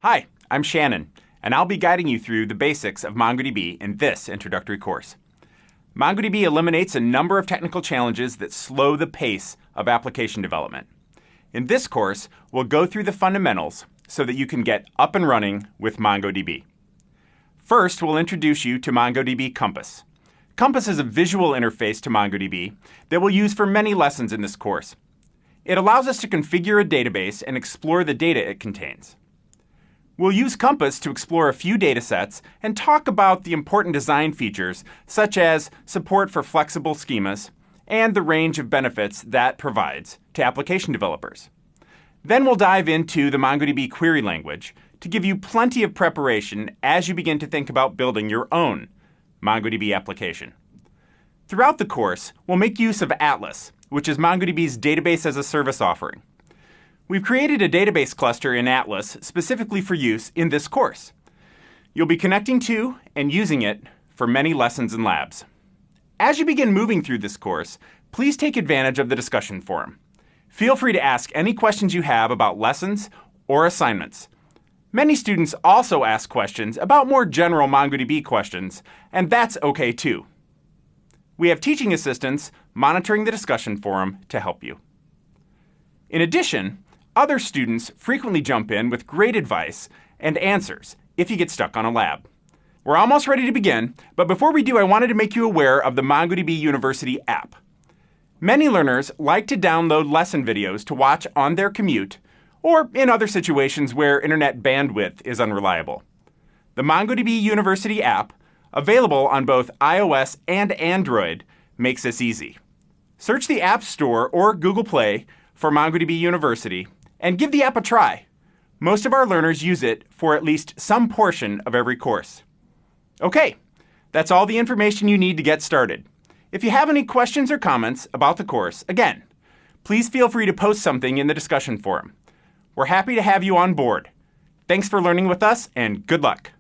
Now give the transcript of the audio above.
Hi, I'm Shannon, and I'll be guiding you through the basics of MongoDB in this introductory course. MongoDB eliminates a number of technical challenges that slow the pace of application development. In this course, we'll go through the fundamentals so that you can get up and running with MongoDB. First, we'll introduce you to MongoDB Compass. Compass is a visual interface to MongoDB that we'll use for many lessons in this course. It allows us to configure a database and explore the data it contains. We'll use Compass to explore a few datasets and talk about the important design features, such as support for flexible schemas and the range of benefits that provides to application developers. Then we'll dive into the MongoDB query language to give you plenty of preparation as you begin to think about building your own MongoDB application. Throughout the course, we'll make use of Atlas, which is MongoDB's database as a service offering. We've created a database cluster in Atlas specifically for use in this course. You'll be connecting to and using it for many lessons and labs. As you begin moving through this course, please take advantage of the discussion forum. Feel free to ask any questions you have about lessons or assignments. Many students also ask questions about more general MongoDB questions, and that's okay too. We have teaching assistants monitoring the discussion forum to help you. In addition, other students frequently jump in with great advice and answers if you get stuck on a lab. We're almost ready to begin, but before we do, I wanted to make you aware of the MongoDB University app. Many learners like to download lesson videos to watch on their commute or in other situations where internet bandwidth is unreliable. The MongoDB University app, available on both iOS and Android, makes this easy. Search the App Store or Google Play for MongoDB University and give the app a try. Most of our learners use it for at least some portion of every course. Okay, that's all the information you need to get started. If you have any questions or comments about the course, again, please feel free to post something in the discussion forum. We're happy to have you on board. Thanks for learning with us, and good luck.